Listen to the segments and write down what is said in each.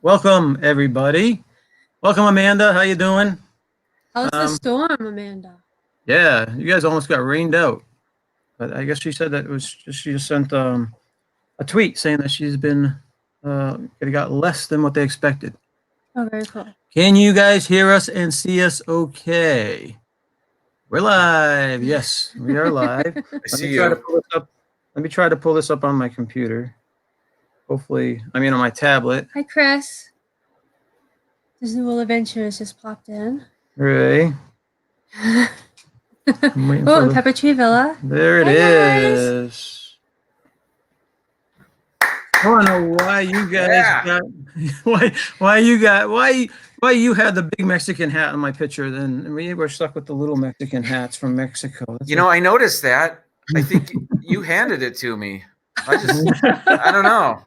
Welcome, everybody. Welcome, Amanda. How you doing? How's the storm, Amanda? Yeah, you guys almost got rained out. But I guess she said that it was just, she just sent a tweet saying that she's been it got less than what they expected. Oh, very cool. Can you guys hear us and see us okay? We're live. Yes, we are live. I see you. Let me try to pull this up on my computer. Hopefully, on my tablet. Hi, Chris. Disney World Adventures just popped in. Hooray. Oh, and Pepper Tree Villa. There it is. I want to know why you guys got why you had the big Mexican hat on my picture. Then we were stuck with the little Mexican hats from Mexico. I noticed that. I think you handed it to me. I don't know.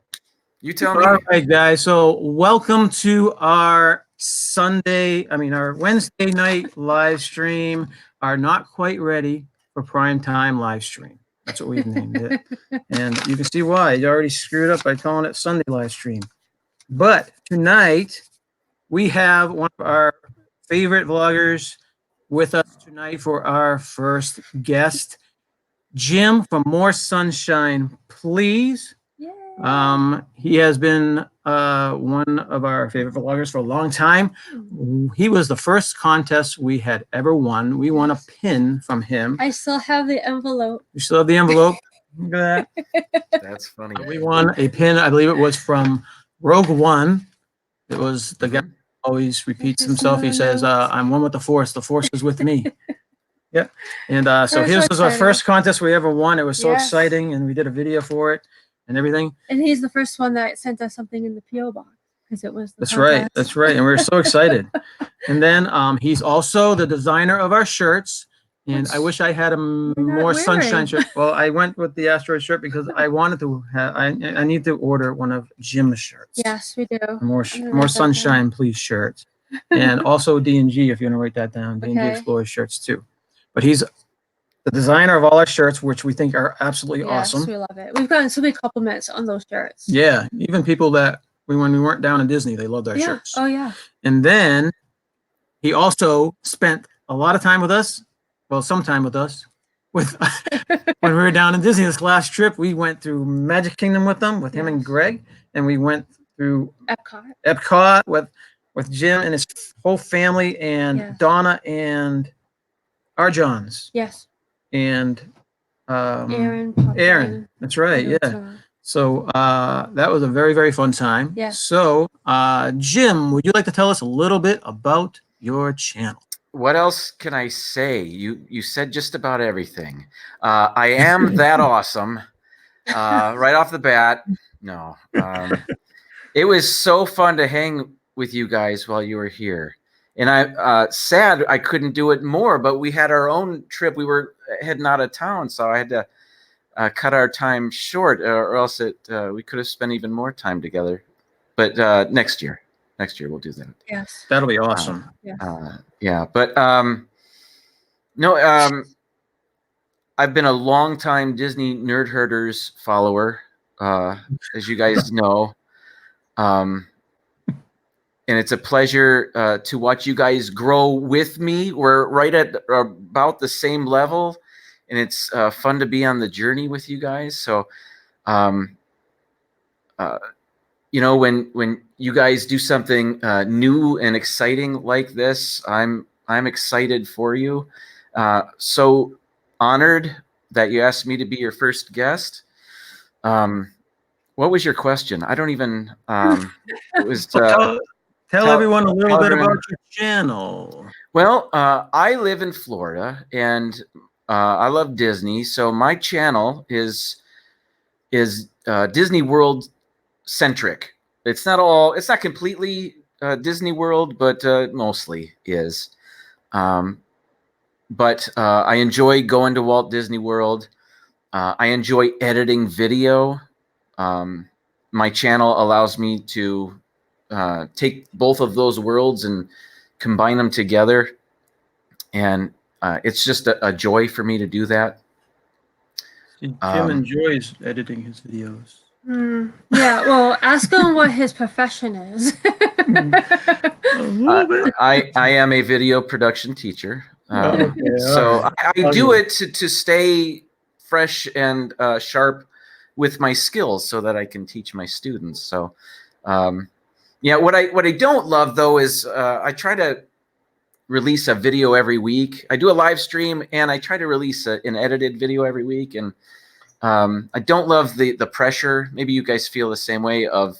You tell me. All right, guys. So welcome to our Wednesday night live stream. Our not quite ready for prime time live stream. That's what we've named it. And you can see why. You already screwed up by calling it Sunday live stream. But tonight, we have one of our favorite vloggers with us tonight for our first guest, Jim from More Sunshine, Please. He has been one of our favorite vloggers for a long time. He was the first contest we had ever won. We won a pin from him. I still have the envelope. You still have the envelope? Look at that. That's funny. We won a pin. I believe it was from Rogue One. It was the guy who always repeats himself. He says, I'm one with the Force. The Force is with me. Yep. And so his was our first contest we ever won. It was so exciting, and we did a video for it and everything. And he's the first one that sent us something in the P.O. box because it was the contest. That's right. And we were so excited. And then he's also the designer of our shirts. And I wish I had a More Sunshine shirt. Well, I went with the asteroid shirt because I wanted to have. I need to order one of Jim's shirts. Yes, we do. More Sunshine, Please shirts, and also D&G if you want to write that down. D&G Explorer shirts too. But he's the designer of all our shirts, which we think are absolutely awesome. Yes, we love it. We've gotten so many compliments on those shirts. Yeah, even people that when we weren't down in Disney, they loved our shirts. Oh yeah. And then he also spent a lot of time with us. Well, some time with us. When we were down in Disney this last trip, we went through Magic Kingdom with him and Greg, and we went through Epcot with Jim and his whole family, and Donna and Arjons. Yes. And Aaron. That's right. Yeah. So that was a very, very fun time. Yes. So Jim, would you like to tell us a little bit about your channel? What else can I say? You said just about everything. I am that awesome. Right off the bat. No. It was so fun to hang with you guys while you were here. And I sad I couldn't do it more, but we had our own trip. We were heading out of town, so I had to cut our time short, or else we could have spent even more time together. But next year we'll do that. Yes, that'll be awesome. But no, I've been a long-time Disney Nerd Herders follower, as you guys know. And it's a pleasure to watch you guys grow with me. We're right at about the same level, and it's fun to be on the journey with you guys. So, when you guys do something new and exciting like this, I'm excited for you. So honored that you asked me to be your first guest. What was your question? I don't even. It was. Tell everyone a little bit about your channel. Well, I live in Florida, and I love Disney. So my channel is Disney World centric. It's not completely Disney World, but mostly is. But I enjoy going to Walt Disney World. I enjoy editing video. My channel allows me to take both of those worlds and combine them together, and it's just a joy for me to do that. Jim enjoys editing his videos. Yeah, well, ask him what his profession is. A little bit. I am a video production teacher. Okay, So all right. I do it to stay fresh and sharp with my skills so that I can teach my students. So, yeah, what I don't love though is I try to release a video every week. I do a live stream and I try to release an edited video every week. And I don't love the pressure. Maybe you guys feel the same way of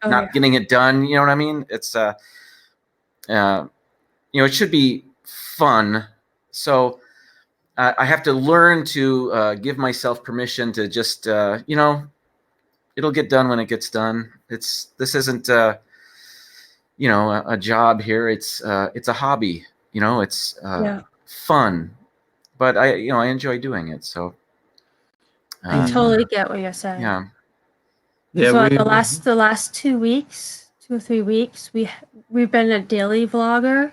not getting it done. You know what I mean? It's it should be fun. So I have to learn to give myself permission to just, it'll get done when it gets done. This isn't, a job here. It's a hobby, it's fun, but I enjoy doing it. So I totally get what you're saying. yeah. Yeah, So the last 2 weeks, 2 or 3 weeks, we've been a daily vlogger.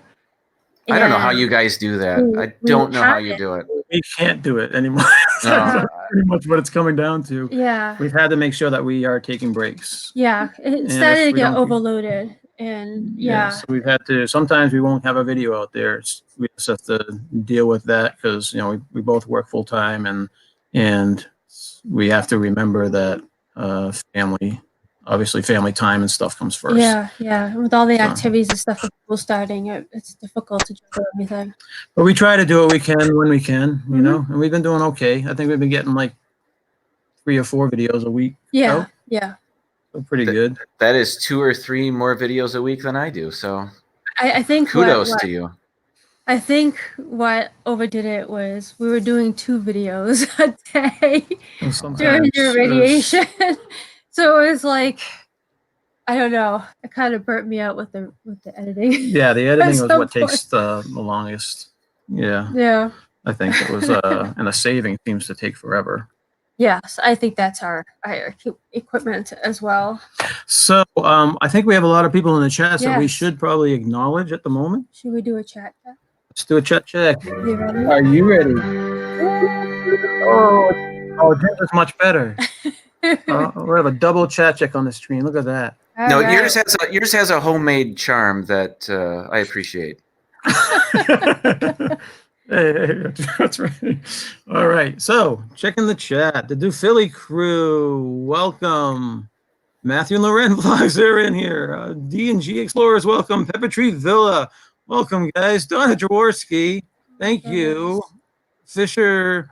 I don't know how you guys do that. I don't know how you do it. we can't do it anymore. No. That's pretty much what it's coming down to. Yeah. We've had to make sure that we are taking breaks. Yeah. It if started to we get don't- overloaded. And So we've had to, sometimes we won't have a video out there. We just have to deal with that because, we both work full time and we have to remember that family time and stuff comes first. Yeah. With all the So. activities and stuff with school starting, it's difficult to juggle everything. But we try to do what we can when we can, and we've been doing okay. I think we've been getting like 3 or 4 videos a week. Yeah. out. Yeah. So pretty good. That is 2 or 3 more videos a week than I do. So I think kudos to you. I think what overdid it was we were doing 2 videos a day during your radiation. So it was like, I don't know. It kind of burnt me out with the editing. Yeah, the editing was some what takes the longest. Yeah, Yeah. I think it was, and the saving seems to take forever. Yes, I think that's our equipment as well. So I think we have a lot of people in the chat that we Yes. should probably acknowledge at the moment. Should we do a chat? Let's do a chat check. You ready? Are you ready? Oh, this is much better. We have a double chat check on the screen. Look at that. No, All right. yours has a homemade charm that I appreciate. Hey, that's right. All right. So, checking the chat. The Do Philly crew, welcome. Matthew and Loren vlogs, they're in here. D&G Explorers, welcome. Pepper Tree Villa, welcome, guys. Donna Jaworski, thank you. Fisher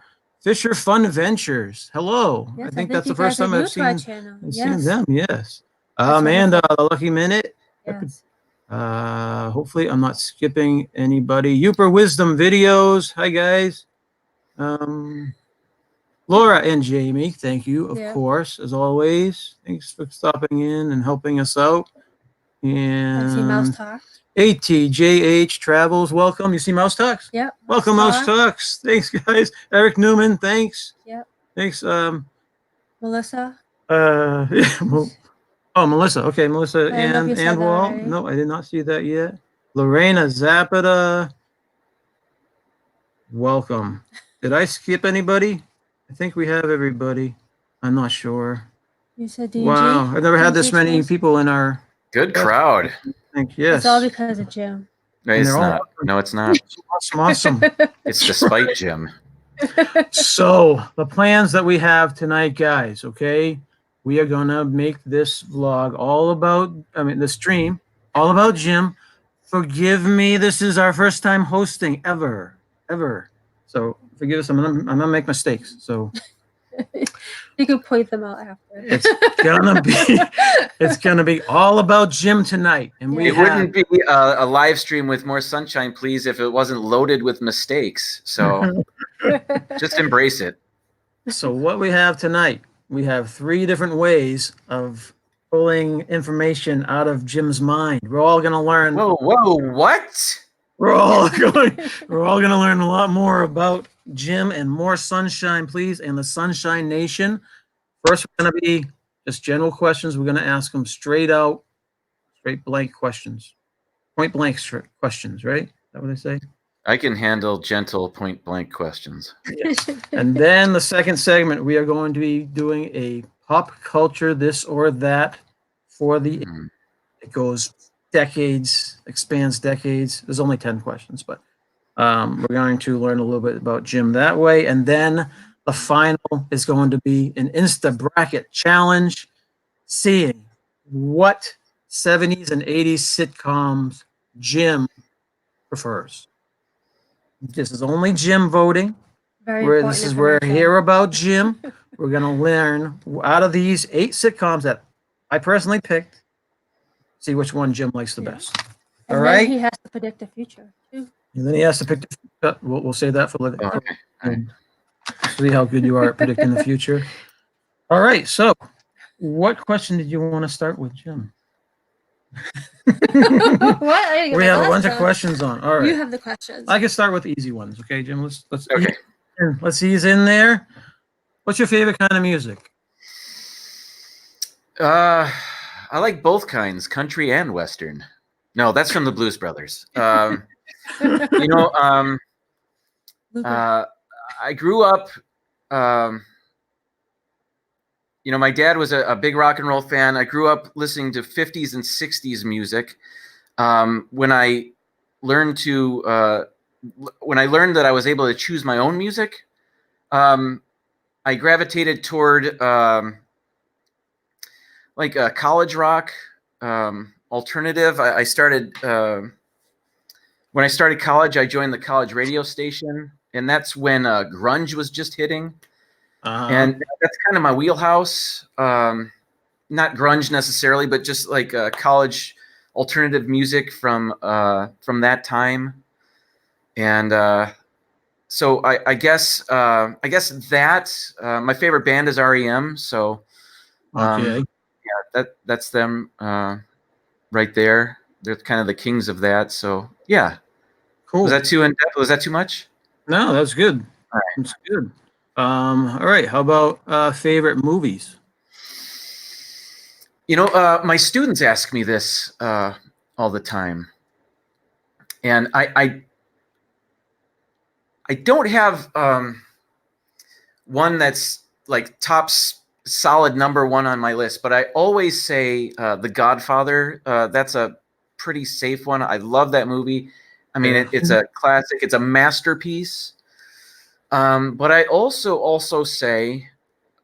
Fun Ventures, hello. Yes, I think you that's the guys first are time new I've to our seen channel. seen Yes. them. Yes. That's Amanda, the Lucky Minute. Yes. Hopefully I'm not skipping anybody. Uper Wisdom Videos. Hi guys. Laura and Jamie, thank you, of course, as always. Thanks for stopping in and helping us out. I see Mouse And Talk. ATJH Travels, welcome. You see Mouse Talks? Yep. Welcome, Mouse Talks. Thanks, guys. Eric Newman, thanks. Yep. Thanks. Melissa. Oh, Melissa. Okay, Melissa I don't know if you said and that Walt. already. No, I did not see that yet. Lorena Zapata. Welcome. Did I skip anybody? I think we have everybody. I'm not sure. You said DG. Wow, I've never had this many Explorers? people in our. Good crowd. I think yes. It's all because of Jim. No, And it's they're all not. No, it's not. Awesome. It's despite Jim. So the plans that we have tonight, guys. Okay, we are gonna make this vlog all about. The stream all about Jim. Forgive me. This is our first time hosting ever. So forgive us. I'm gonna make mistakes. So You can point them out after. it's gonna be all about Jim tonight, and we It have, wouldn't be a live stream with more sunshine, please, if it wasn't loaded with mistakes. So just embrace it. So what we have tonight, we have 3 different ways of pulling information out of Jim's mind. We're all gonna learn. Whoa, what? We're all gonna learn a lot more about Jim and more sunshine, please, and the Sunshine Nation. First, we're gonna be just general questions. We're gonna ask them straight blank questions, point blank questions. Right? Is that what they say? I can handle gentle point blank questions. And then the second segment, we are going to be doing a pop culture, this or that for the. Mhm. It goes decades, expands decades. There's only 10 questions, but we're going to learn a little bit about Jim that way. And then the final is going to be an Insta bracket challenge, seeing what 70s and 80s sitcoms Jim prefers. This is only Jim voting. This is where hear about Jim. We're going to learn out of these 8 sitcoms that I personally picked, see which one Jim likes the best. And all right. He has to predict the future too. And then he has to pick the. We'll say that for later. Okay. Right. See how good you are at predicting the future. All right. So, what question did you want to start with, Jim? What? We have a bunch of questions on. All right. You have the questions. I can start with the easy ones. Okay, Jim. Let's Okay. let's ease in there. What's your favorite kind of music? I like both kinds, country and western. No, that's from the Blues Brothers. You know, I grew up. You know, my dad was a big rock and roll fan. I grew up listening to 50s and 60s music. When I learned that I was able to choose my own music, I gravitated toward like college rock, alternative. I started when I started college. I joined the college radio station, and that's when grunge was just hitting. And that's kind of my wheelhouse. Not grunge necessarily, but just like college alternative music from that time. And so I guess that my favorite band is REM. So Okay. yeah, that's them right there. They're kind of the kings of that. So yeah. Cool. Was that too in depth? Was that too much? No, that's good. All right. That's good. All right. How about favorite movies? You know, my students ask me this all the time, and I don't have one that's like top solid number one on my list, but I always say The Godfather. That's a pretty safe one. I love that movie. I mean, it's a classic. It's a masterpiece. But I also say,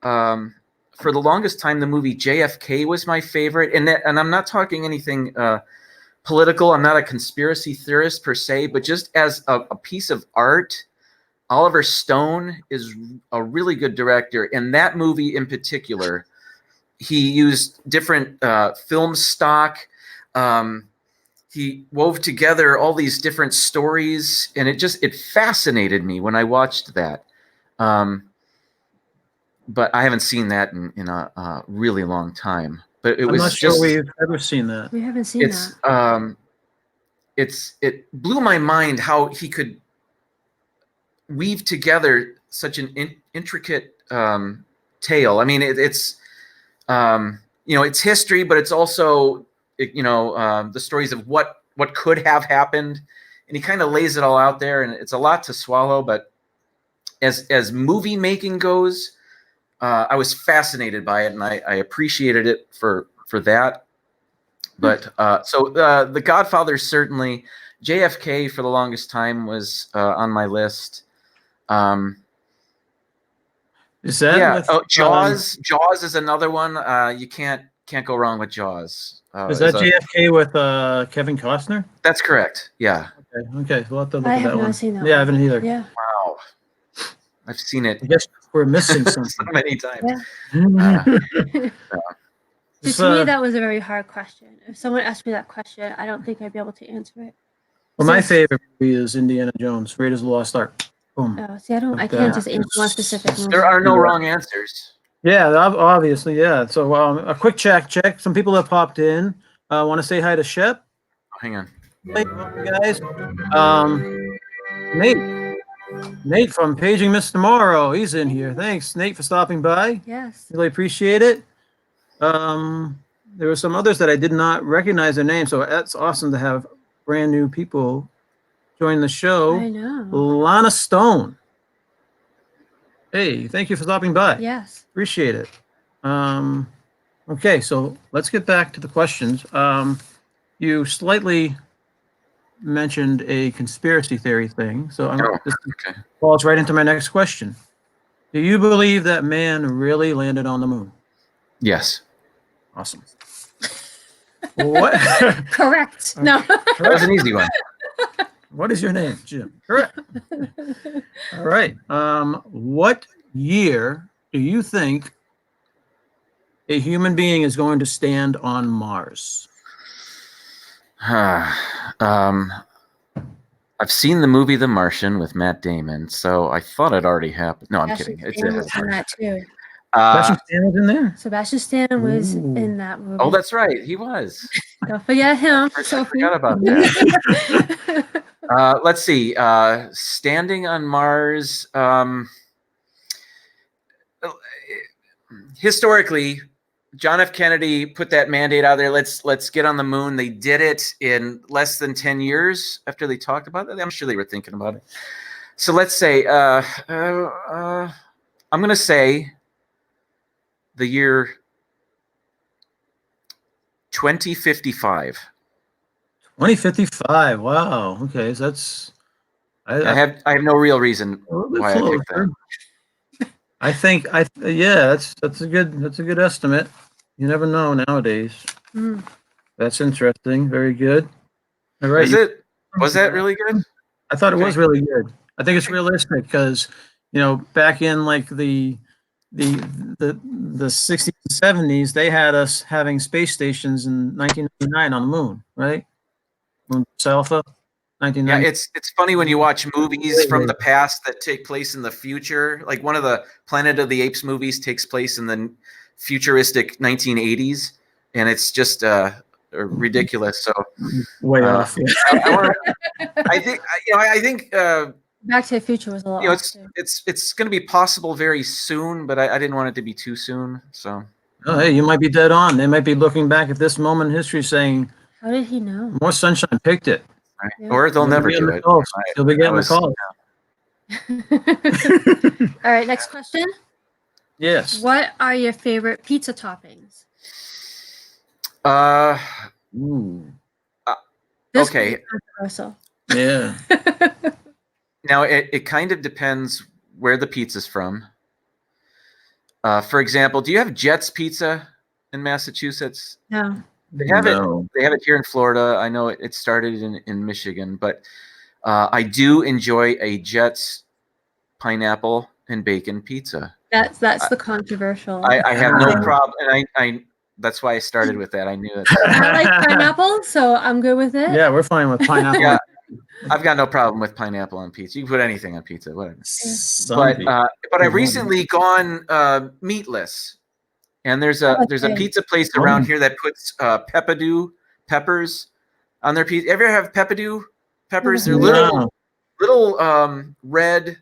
for the longest time, the movie JFK was my favorite, and I'm not talking anything political. I'm not a conspiracy theorist per se, but just as a piece of art, Oliver Stone is a really good director. And that movie in particular, he used different film stock. He wove together all these different stories, and it fascinated me when I watched that. But I haven't seen that in a really long time. But I'm not sure we've ever seen that. We haven't seen that. It blew my mind how he could weave together such an intricate tale. I mean, it's it's history, but it's also the stories of what could have happened, and he kind of lays it all out there, and it's a lot to swallow. But as movie making goes, I was fascinated by it, and I appreciated it for that. But so The Godfather, certainly. JFK for the longest time was on my list. Is that Jaws? Jaws is another one. You can't go wrong with Jaws. Is that JFK with Kevin Costner? That's correct. Yeah. Okay. We'll have to look at that one. I have not seen that. Yeah, I haven't either. Yeah. Wow. I've seen it. I guess we're missing something. So many times. Yeah. To me, that was a very hard question. If someone asked me that question, I don't think I'd be able to answer it. Well, my favorite movie is Indiana Jones, Raiders of the Lost Ark. Boom. Oh, see, I can't just answer one specific movie. There are no wrong answers. Yeah, obviously, yeah. So a quick check. Some people have popped in. Want to say hi to Shep? Oh, hang on. Hey, guys. Nate from Paging Mr. Morrow. He's in here. Thanks, Nate, for stopping by. Yes. Really appreciate it. There were some others that I did not recognize their names, so that's awesome to have brand new people join the show. I know. Lana Stone. Hey, thank you for stopping by. Yes. Appreciate it. Okay, so let's get back to the questions. You slightly mentioned a conspiracy theory thing, so this Okay. falls right into my next question. Do you believe that man really landed on the moon? Yes. Awesome. What? Correct. No. That was an easy one. What is your name, Jim? Correct. All right. What year do you think a human being is going to stand on Mars? I've seen the movie The Martian with Matt Damon, so I thought it already happened. No, I'm kidding. Stan was in that too. Sebastian Stan was in there? Sebastian Stan was in that movie. Oh, that's right. He was. Don't forget him. I forgot about that. Let's see. Standing on Mars. Historically, John F. Kennedy put that mandate out there. Let's get on the moon. They did it in less than 10 years after they talked about it. I'm sure they were thinking about it. So let's say I'm going to say the year 2055. 2055. Wow. Okay, so that's I have no real reason why I picked that. I think that's a good estimate. You never know nowadays. That's interesting. Very good. All right. Was that really good? I thought it was really good. I think it's realistic because, back in like the 60s and 70s, they had us having space stations in 1999 on the moon, right? Moon Alpha. Yeah, it's funny when you watch movies from the past that take place in the future. Like one of the Planet of the Apes movies takes place in the futuristic 1980s, and it's just ridiculous. So way off. I think Back to the Future was a lot. It's going to be possible very soon, but I didn't want it to be too soon. So. Oh, hey, you might be dead on. They might be looking back at this moment in history saying, "How did he know?" More Sunshine picked it. Right. Yeah. Or they'll never do it. He'll be getting the call. All right, next question. Yes. What are your favorite pizza toppings? Okay. Controversial. Yeah. Now it kind of depends where the pizza's from. For example, do you have Jets Pizza in Massachusetts? No. They have it here in Florida. I know it started in Michigan, but I do enjoy a Jets pineapple and bacon pizza. That's the controversial. I have no problem, and I that's why I started with that. I knew it. I like pineapple, so I'm good with it. Yeah, we're fine with pineapple. Yeah, I've got no problem with pineapple on pizza. You can put anything on pizza, whatever. But I've recently gone meatless. And there's a pizza place around here that puts peppers on their pizza. Ever have peppadew peppers? They're little red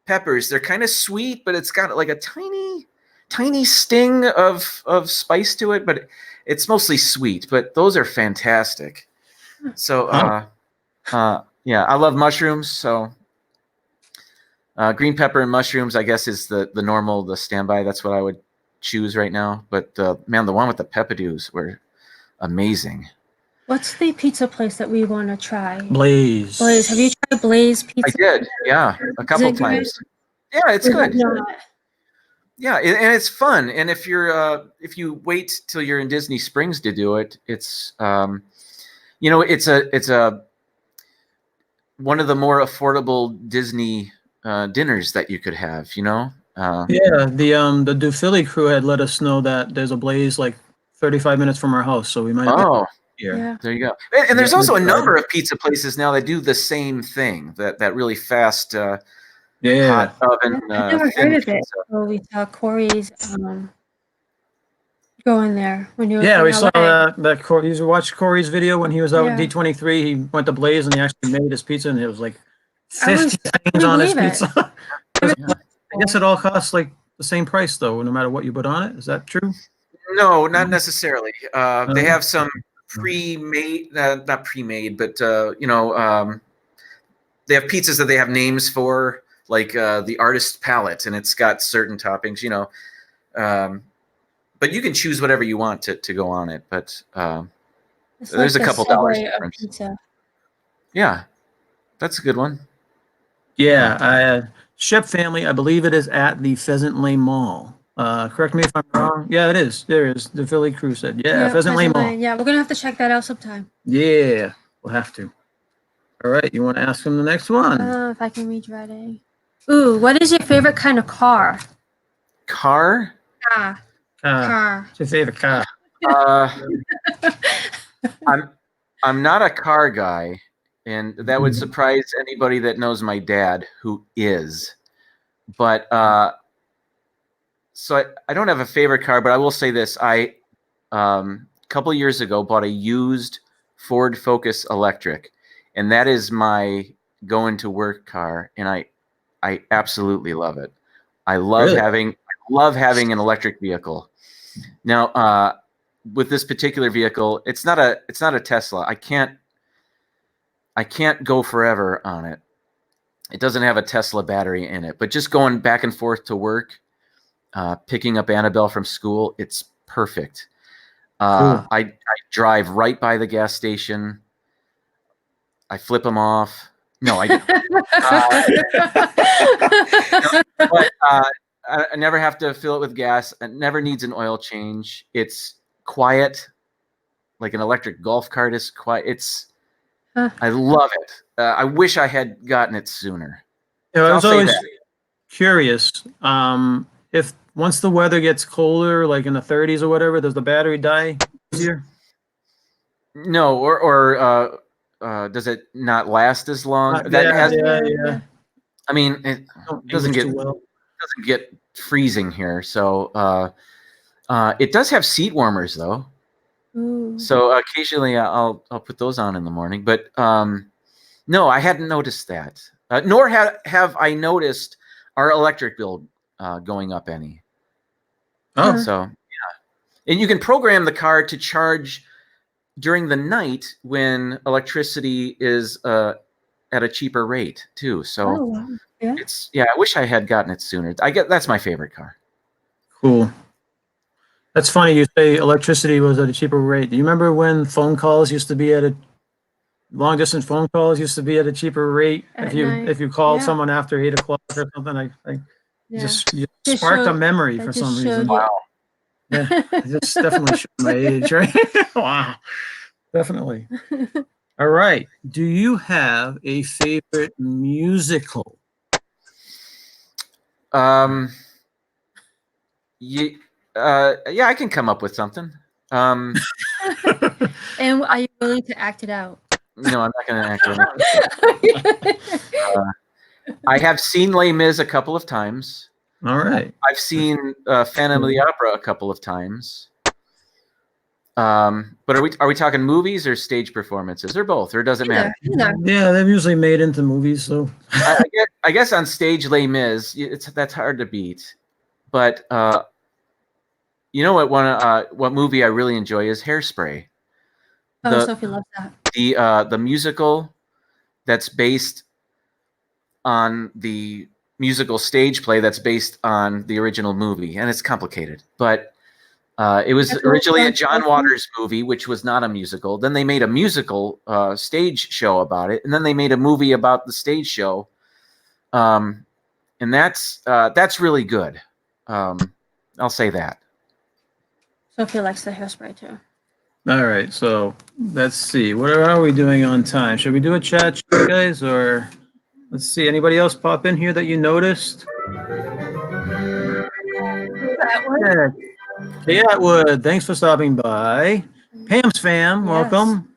peppers. They're kind of sweet, but it's got like a tiny sting of spice to it. But it's mostly sweet. But those are fantastic. So yeah, I love mushrooms. So green pepper and mushrooms, I guess, is the normal, the standby. That's what I would choose right now, but man, the one with the peppadews were amazing. What's the pizza place that we want to try? Blaze. Have you tried Blaze Pizza? I did, yeah, a couple times. Yeah, it's good. Yeah, and it's fun. And if you wait till you're in Disney Springs to do it, it's it's one of the more affordable Disney dinners that you could have. Yeah, the Philly crew had let us know that there's a Blaze like 35 minutes from our house, so we might. Yeah, there you go. And there's also a number of pizza places now that do the same thing. That really fast, hot oven. I've never heard of it. So we saw Corey's go in there when you were. Yeah, we saw that Corey. You watched Corey's video when he was out at D23. He went to Blaze and he actually made his pizza, and it was like 50 things on his pizza. I guess it all costs like the same price though, no matter what you put on it. Is that true? No, not necessarily. They have some pre-made, not pre-made, but they have pizzas that they have names for, like the artist palette, and it's got certain toppings. but you can choose whatever you want to go on it. But It's there's like a the couple dollars Subway of difference. pizza. Yeah, that's a good one. Yeah, Shep Family, I believe it is at the Pheasant Lane Mall. Correct me if I'm wrong. Yeah, it is. There is. The Philly Crew said. Yeah, Pheasant Lane Mall. Yeah, we're gonna have to check that out sometime. Yeah, we'll have to. All right, you want to ask him the next one? If I can read writing. Ooh, what is your favorite kind of car? Car? Car. What's your favorite car? I'm not a car guy, and that would surprise anybody that knows my dad, who is. But so I don't have a favorite car, but I will say this: a couple of years ago bought a used Ford Focus electric, and that is my going to work car, and I absolutely love it. I love having an electric vehicle. Now, with this particular vehicle, it's not a Tesla. I can't go forever on it. It doesn't have a Tesla battery in it, but just going back and forth to work, picking up Annabelle from school, it's perfect. Cool. I drive right by the gas station. I flip them off. No, I don't. But I never have to fill it with gas. It never needs an oil change. It's quiet, like an electric golf cart is quiet. I love it. I wish I had gotten it sooner. I was always curious. If once the weather gets colder, like in the 30s or whatever, does the battery die easier? No, or does it not last as long? Yeah. I mean, it doesn't get freezing here, so it does have seat warmers though. Ooh. So occasionally I'll put those on in the morning, but no, I hadn't noticed that. Nor have I noticed our electric bill going up any. Oh, so yeah, and you can program the car to charge during the night when electricity is at a cheaper rate too. So I wish I had gotten it sooner. That's my favorite car. Cool. That's funny you say electricity was at a cheaper rate. Do you remember when phone calls used to be at a long distance phone calls used to be at a cheaper rate if you called someone after 8 o'clock or something? I just sparked a memory for some reason. Wow. Yeah, it's definitely showed my age, right? Wow, definitely. All right. Do you have a favorite musical? Yeah, I can come up with something. And are you willing to act it out? No, I'm not going to act it out. I have seen Les Mis a couple of times. All right. I've seen Phantom of the Opera a couple of times. But are we talking movies or stage performances or both, or does it matter? Yeah, they're usually made into movies, so I guess on stage Les Mis, that's hard to beat. But you know what movie I really enjoy is Hairspray. Sophie loves that. The musical that's based on the musical stage play that's based on the original movie, and it's complicated, but it was originally a John Waters movie, which was not a musical. Then they made a musical stage show about it, and then they made a movie about the stage show, and that's really good. I'll say that. Sophie likes the Hairspray too. All right, so let's see. What are we doing on time? Should we do a chat, guys, or let's see? Anybody else pop in here that you noticed? Kay Atwood, thanks for stopping by. Pam's fam, welcome.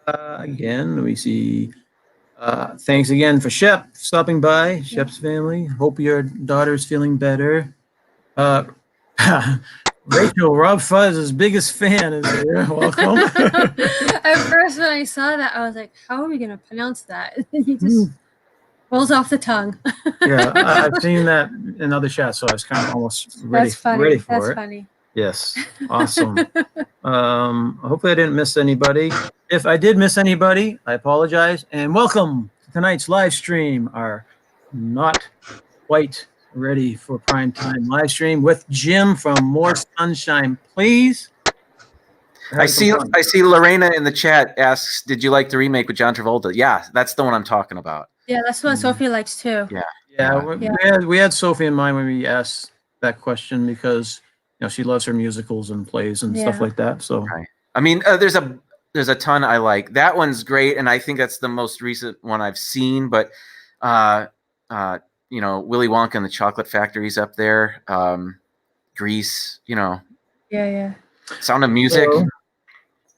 Again, we see. Thanks again for Shep stopping by. Shep's family. Hope your daughter's feeling better. Rachel, Rob Fuzz's biggest fan is here. Welcome. At first, when I saw that, I was like, "How are we going to pronounce that?" He just rolls off the tongue. Yeah, I've seen that in other chats, so I was kind of almost ready for it. That's funny. Yes, awesome. Hopefully I didn't miss anybody. If I did miss anybody, I apologize. And welcome to tonight's live stream, our not quite ready for prime time live stream with Jim from More Sunshine, please. I see Lorena in the chat asks, "Did you like the remake with John Travolta?" Yeah, that's the one I'm talking about. Yeah, that's what Sophie likes too. Yeah. We had Sophie in mind when we asked that question because she loves her musicals and plays and stuff like that. So right. I mean, there's a ton I like. That one's great, and I think that's the most recent one I've seen. But Willy Wonka and the Chocolate Factory's up there. Grease, Yeah. Sound of Music.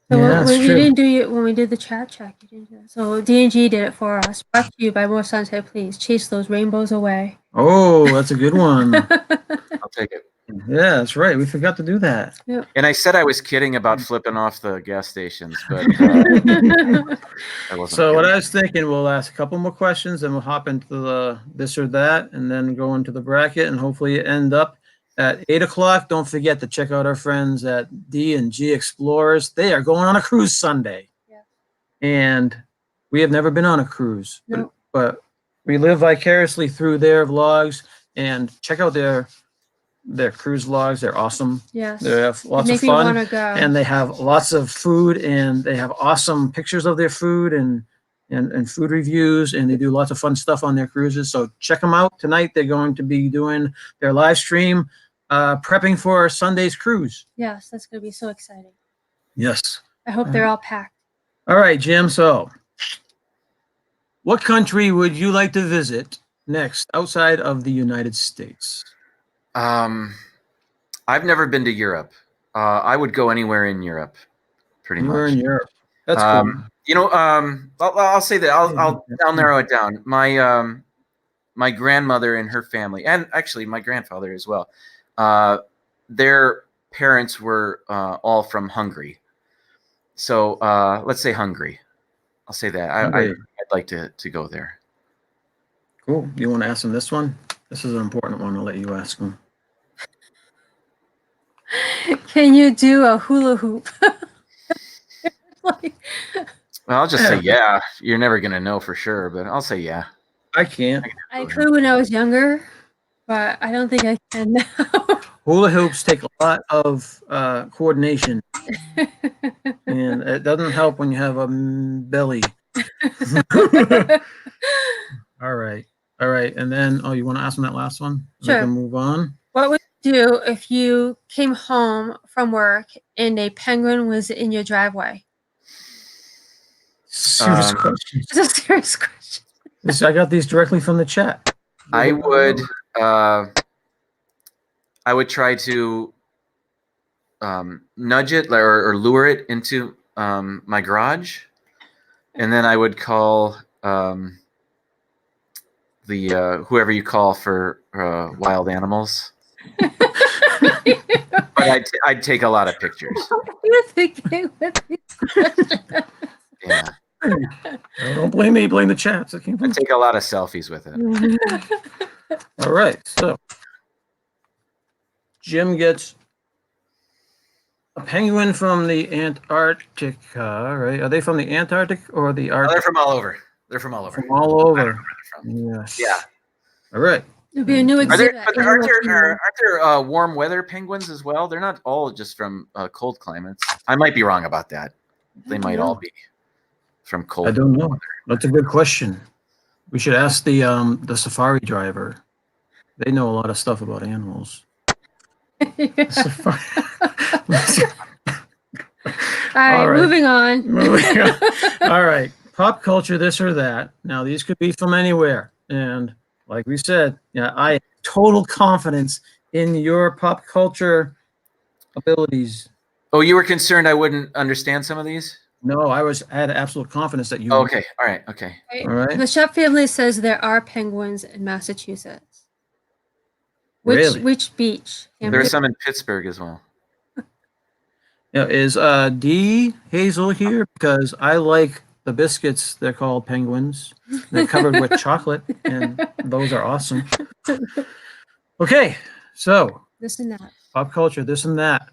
So when we did the chat check, you didn't do that. So D&G did it for us. Brought to you by More Sunshine, please. Chase those rainbows away. Oh, that's a good one. I'll take it. Yeah, that's right. We forgot to do that. Yep. And I said I was kidding about flipping off the gas stations, but so what I was thinking, we'll ask a couple more questions, and we'll hop into the this or that, and then go into the bracket, and hopefully end up at 8 o'clock. Don't forget to check out our friends at D&G Explorers. They are going on a cruise Sunday. Yeah. And we have never been on a cruise. Nope. But we live vicariously through their vlogs, and check out their cruise vlogs. They're awesome. Yes. They have lots of fun. And they have lots of food, and they have awesome pictures of their food and food reviews, and they do lots of fun stuff on their cruises. So check them out. Tonight they're going to be doing their live stream, prepping for Sunday's cruise. Yes, that's going to be so exciting. Yes. I hope they're all packed. All right, Jim. So what country would you like to visit next outside of the United States? I've never been to Europe. I would go anywhere in Europe, pretty much. Anywhere in Europe. That's cool. I'll say that. I'll narrow it down. My grandmother and her family, and actually my grandfather as well, their parents were all from Hungary. So let's say Hungary. I'll say that. I'd like to go there. Cool. You want to ask them this one? This is an important one. I'll let you ask them. Can you do a hula hoop? Well, I'll just say yeah. You're never gonna know for sure, but I'll say yeah. I can't. I could when I was younger, but I don't think I can now. Hula hoops take a lot of coordination, and it doesn't help when you have a belly. All right. And then, you want to ask them that last one? Sure. We can move on. What would you do if you came home from work and a penguin was in your driveway? Serious question. It's a serious question. I got these directly from the chat. I would try to nudge it or lure it into my garage, and then I would call the whoever you call for wild animals. But I'd take a lot of pictures. You're thinking with these questions. Yeah. Don't blame me. Blame the chat. I'd take a lot of selfies with it. All right. So Jim gets a penguin from the Antarctica, right? Are they from the Antarctic or the Arctic? They're from all over. They're from all over. From all over. Yes. Yeah. All right. It'll be a new exhibit. Aren't there warm weather penguins as well? They're not all just from cold climates. I might be wrong about that. They might all be from cold. I don't know. That's a good question. We should ask the safari driver. They know a lot of stuff about animals. All right, moving on. All right. Pop culture, this or that. Now, these could be from anywhere. And like we said, I have total confidence in your pop culture abilities. Oh, you were concerned I wouldn't understand some of these? No, I had absolute confidence that you would. Okay. All right. Okay. All right. The Shep family says there are penguins in Massachusetts. Which beach? There are some in Pittsburgh as well. Is D Hazel here? Because I like the biscuits. They're called penguins. They're covered with chocolate, and those are awesome. Okay, so this and that. Pop culture, this and that.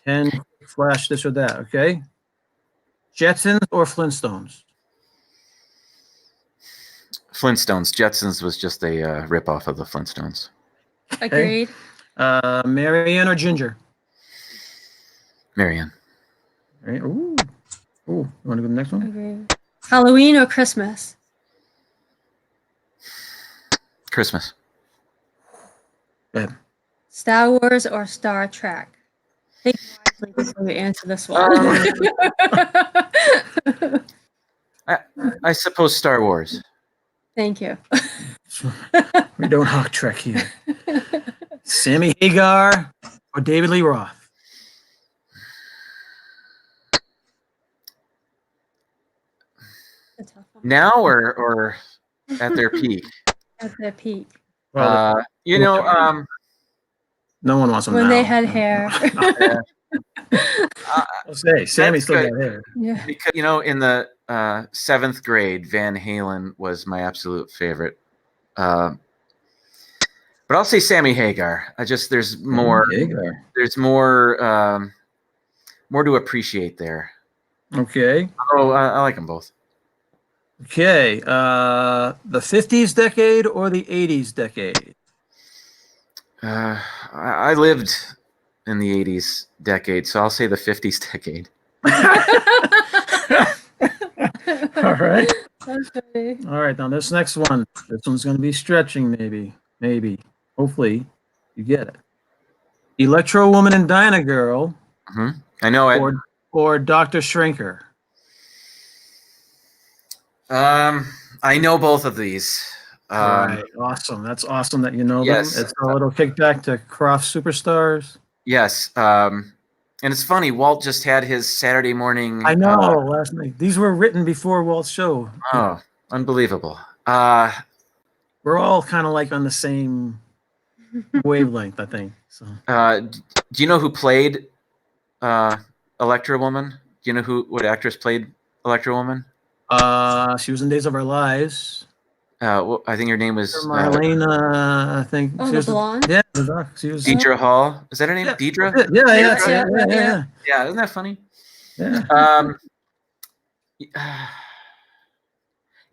10 flash, this or that. Okay. Jetsons or Flintstones? Flintstones. Jetsons was just a ripoff of the Flintstones. Agreed. Marianne or Ginger? Marianne. Right. Ooh. You want to go to the next one? Agreed. Halloween or Christmas? Christmas. Go ahead. Star Wars or Star Trek? Think wisely before you answer this one. I suppose Star Wars. Thank you. We don't hawk Trek here. Sammy Hagar or David Lee Roth? A tough one. Now or at their peak? At their peak. Well, no one wants them When now. they had hair. I'll say Sammy still good. got hair. Yeah. Because in the 7th grade, Van Halen was my absolute favorite. But I'll say Sammy Hagar. There's more. Hagar. There's more to appreciate there. Okay. Oh, I like them both. Okay. The 50s decade or the 80s decade? I lived in the 80s decade, so I'll say the 50s decade. All right. That's funny. All right. Now this next one. This one's going to be stretching, maybe. Hopefully, you get it. Electro Woman and Dyna Girl. Mm-hmm. I know it. Or Dr. Shrinker. I know both of these. All right. Awesome. That's awesome that you know yes. them. It's a little kickback to Croft Superstars. Yes. And it's funny. Walt just had his Saturday morning. I know. Last night. These were written before Walt's show. Oh, unbelievable. We're all kind of like on the same wavelength, I think. So. Do you know who played Electra Woman? Do you know what actress played Electra Woman? She was in Days of Our Lives. Well, I think her name was Marlena. I think. Oh, the blonde. Yeah, she was. Deidre Hall. Is that her name? Yeah. Deidre? Yeah. Yeah, isn't that funny? Yeah.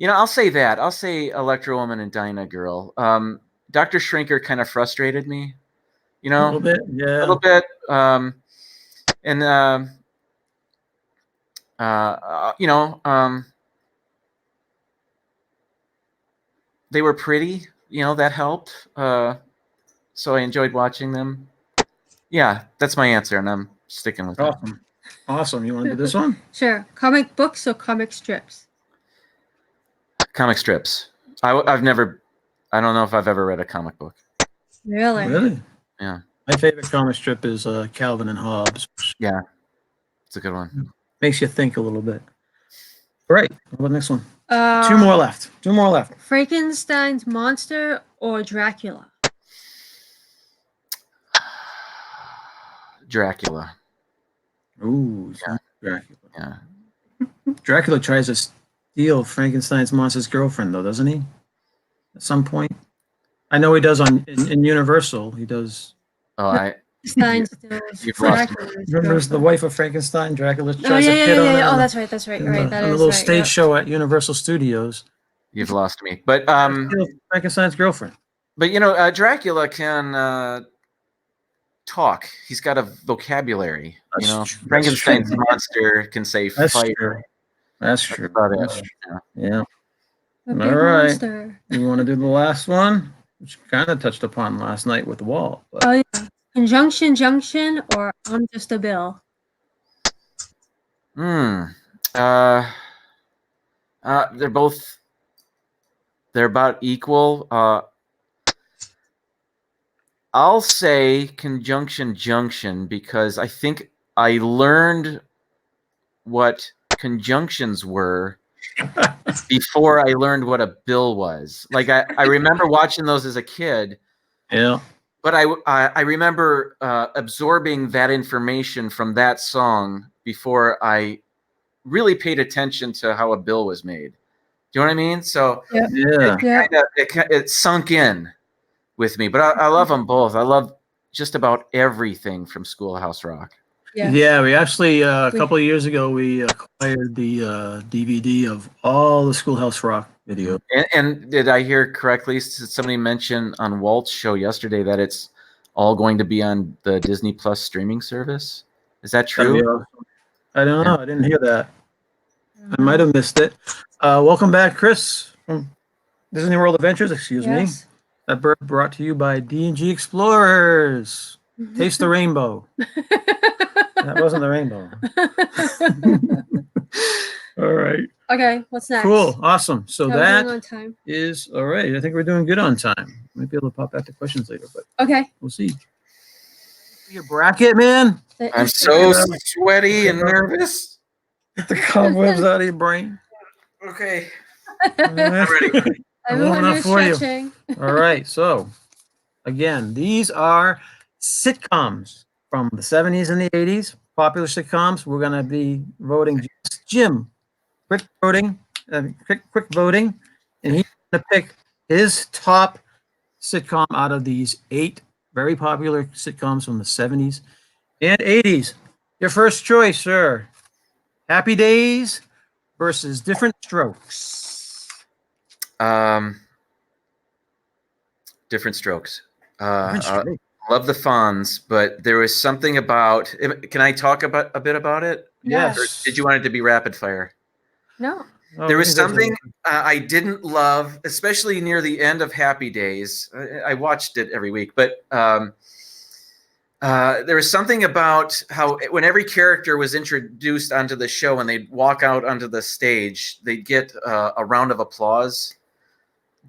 I'll say that. I'll say Electra Woman and Dyna Girl. Dr. Shrinker kind of frustrated me. A little bit. Yeah. A little bit. They were pretty. That helped. So I enjoyed watching them. Yeah, that's my answer, and I'm sticking with it. Awesome. You want to do this one? Sure. Comic books or comic strips? Comic strips. I've never. I don't know if I've ever read a comic book. Really? Yeah. My favorite comic strip is Calvin and Hobbes. Yeah, it's a good one. Makes you think a little bit. All right. What about the next one? 2 more left. 2 more left. Frankenstein's monster or Dracula? Dracula. Ooh, yeah. Dracula. Yeah. Dracula tries to steal Frankenstein's monster's girlfriend, though, doesn't he? At some point. I know he does in Universal. He does. Oh, you've lost me. Remember the wife of Frankenstein? Dracula tries to hit on her. Oh, that's right. That's right. You're right. That is a little stage show at Universal Studios. You've lost me. But Frankenstein's girlfriend. But Dracula can talk. He's got a vocabulary. Frankenstein's monster can say fire. That's true. About it. Yeah. All right. Monster. You want to do the last one? Which kind of touched upon last night with Walt. But. Oh yeah. Conjunction Junction or I'm Just a Bill? They're about equal. I'll say Conjunction Junction because I think I learned what conjunctions were before I learned what a bill was. Like I remember watching those as a kid. Yeah. But I remember absorbing that information from that song before I really paid attention to how a bill was made. Do you know what I mean? So it sunk in with me. But I love them both. I love just about everything from Schoolhouse Rock. Yeah, we actually a couple of years ago we acquired the DVD of all the Schoolhouse Rock videos. And did I hear correctly? Somebody mentioned on Walt's show yesterday that it's all going to be on the Disney Plus streaming service. Is that true? I don't know. I didn't hear that. I might have missed it. Welcome back, Chris from Disney World Adventures. Excuse me. That bird brought to you by D&G Explorers. Taste the rainbow. That wasn't the rainbow. All right. Okay, what's next? Cool. Awesome. So How that on time? is all right. I think we're doing good on time. Might be able to pop back to questions later, but okay, we'll see. Your bracket, man. I'm so sweaty and nervous. Get the cobwebs out of your brain. Okay. I'm ready. I'm warming up for stretching. you. All right. So, again, these are sitcoms from the 70s and the 80s. Popular sitcoms. We're going to be voting just Jim. Quick voting. Quick voting. And he's going to pick his top sitcom out of these 8 very popular sitcoms from the 70s and 80s. Your first choice, sir. Happy Days versus Different Strokes. Different Strokes. Love the Fonz, but there was something about. Can I talk about a bit about it? Yes. Or did you want it to be rapid fire? No. There was something I didn't love, especially near the end of Happy Days. I watched it every week, but there was something about how when every character was introduced onto the show and they'd walk out onto the stage, they'd get a round of applause.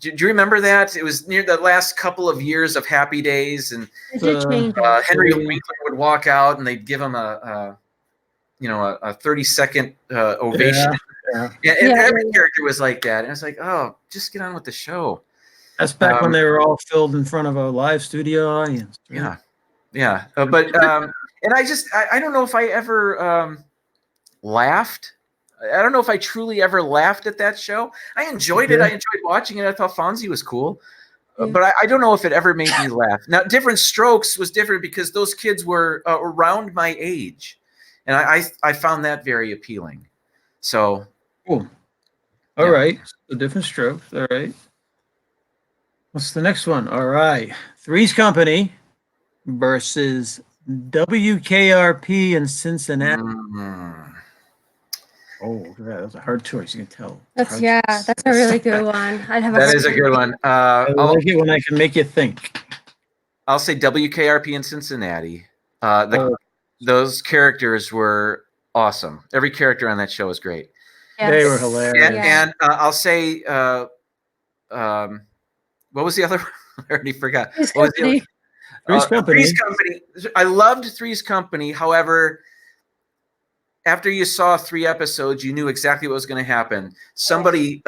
Do you remember that? It was near the last couple of years of Happy Days, and Henry Winkler would walk out and they'd give him a 30-second ovation. And every character was like that. And it's like, oh, just get on with the show. That's back when they were all filled in front of a live studio audience. Right? Yeah. But and I don't know if I ever laughed. I don't know if I truly ever laughed at that show. I enjoyed it. I enjoyed watching it. I thought Fonzie was cool. But I don't know if it ever made me laugh. Now, Different Strokes was different because those kids were around my age. And I found that very appealing. So cool. All right. So Different Strokes. All right. What's the next one? All right. Three's Company versus WKRP in Cincinnati. Oh, that's a hard choice. You can tell. That's a really good one. That is a good one. I like it when I can make you think. I'll say WKRP in Cincinnati. Those characters were awesome. Every character on that show was great. Yes. They were hilarious. And I'll say, what was the other one? I already forgot. Three's Company. Three's Company. I loved Three's Company. However, after you saw 3 episodes, you knew exactly what was going to happen. Somebody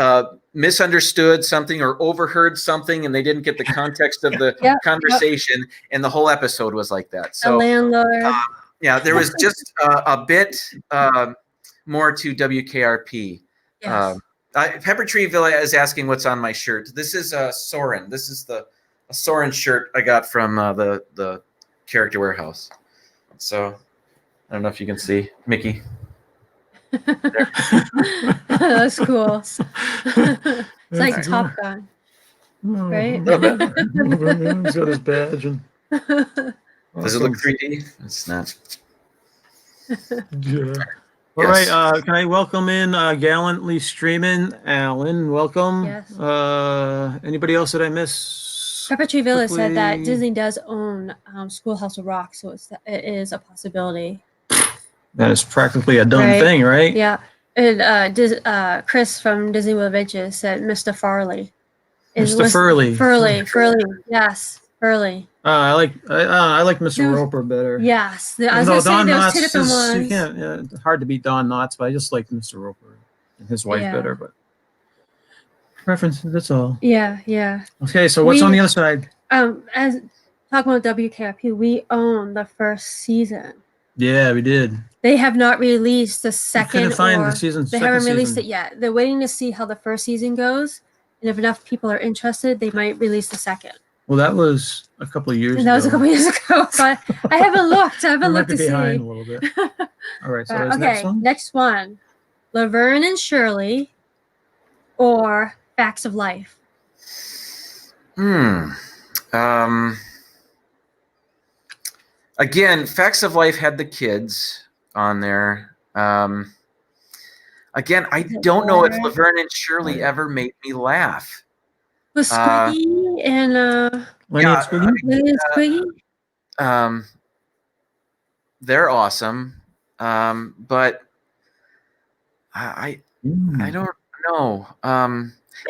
misunderstood something or overheard something, and they didn't get the context of the conversation, and the whole episode was like that. So, a landlord. There was just a bit more to WKRP. Yes. Pepper Tree Villa is asking what's on my shirt. This is Soren. This is a Soren shirt I got from the Character Warehouse. So I don't know if you can see Mickey. That's cool. It's like Top Gun, right? He's got his badge. And does it look 3D? It's not. Yeah. All right. Can I welcome in Gallantly Streaming Alan? Welcome. Yes. Anybody else that I miss? Pepper Tree Villa said that Disney does own Schoolhouse of Rock, so it is a possibility. That is practically a done thing, right? Yeah. And Chris from Disney World Adventures said Mr. Farley. Mr. Furley. Furley. Yes, Furley. I like Mr. Roper better. Yes, I was going to say those 2 different ones. You can't, it's hard to beat Don Knotts, but I just like Mr. Roper and his wife better. But preferences, that's all. Yeah. Okay, so what's on the other side? As talking about WKRP, we own the first season. Yeah, we did. They have not released the second. Couldn't find the season. They haven't released it yet. They're waiting to see how the first season goes, and if enough people are interested, they might release the second. Well, that was a couple of years ago. That was a couple years ago, but I haven't looked. I haven't looked to see. Behind a little bit. All right, so there's okay, next one. Laverne and Shirley or Facts of Life? Again, Facts of Life had the kids on there. Again, I don't know if Laverne and Shirley ever made me laugh. Was Squiggy and Lenny and Squiggy? Lenny and Squiggy? They're awesome. But I don't know.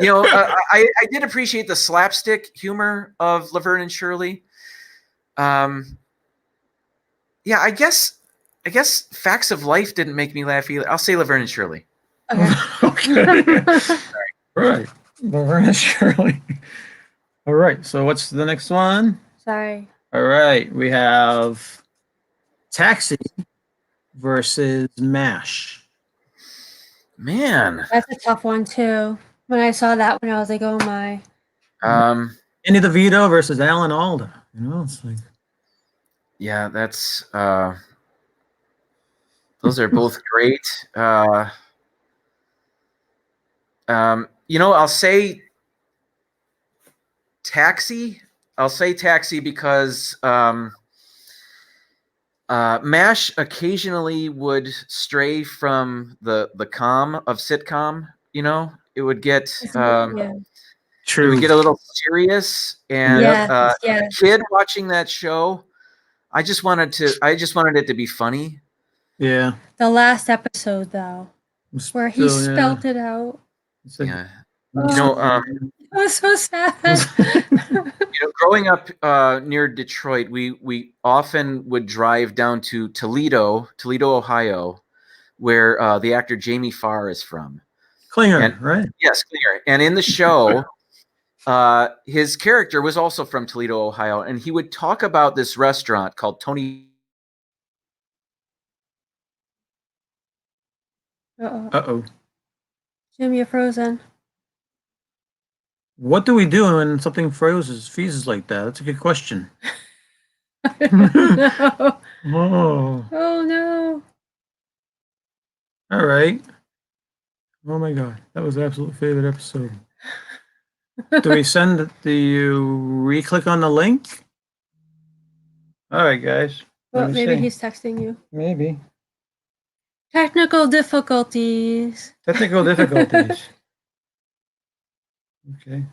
You know, I did appreciate the slapstick humor of Laverne and Shirley. Yeah, I guess Facts of Life didn't make me laugh either. I'll say Laverne and Shirley. Okay. Okay. Right. Laverne and Shirley. All right. So what's the next one? Sorry. All right. We have Taxi versus MASH. Man. That's a tough one too. When I saw that one, I was like, oh my. Danny DeVito versus Alan Alda. You know, it's like. Yeah, that's those are both great. You know, I'll say Taxi. I'll say Taxi because MASH occasionally would stray from the calm of sitcom. You know, it would get True. It would get a little serious, and a kid watching that show, I just wanted it to be funny. Yeah. The last episode, though, where he spelt it out. Yeah. You know, it was so sad. You know, growing up near Detroit, we often would drive down to Toledo, Ohio, where the actor Jamie Farr is from. Klinger, right? Yes, Klinger. And in the show, his character was also from Toledo, Ohio, and he would talk about this restaurant called Tony. Uh-oh. Jim, you're frozen. What do we do when something freezes like that? That's a good question. No. Oh. Oh no. All right. Oh my God, that was absolute favorite episode. Do you re-click on the link? All right, guys. Well, maybe he's texting you. Maybe. Technical difficulties. Technical difficulties. Okay.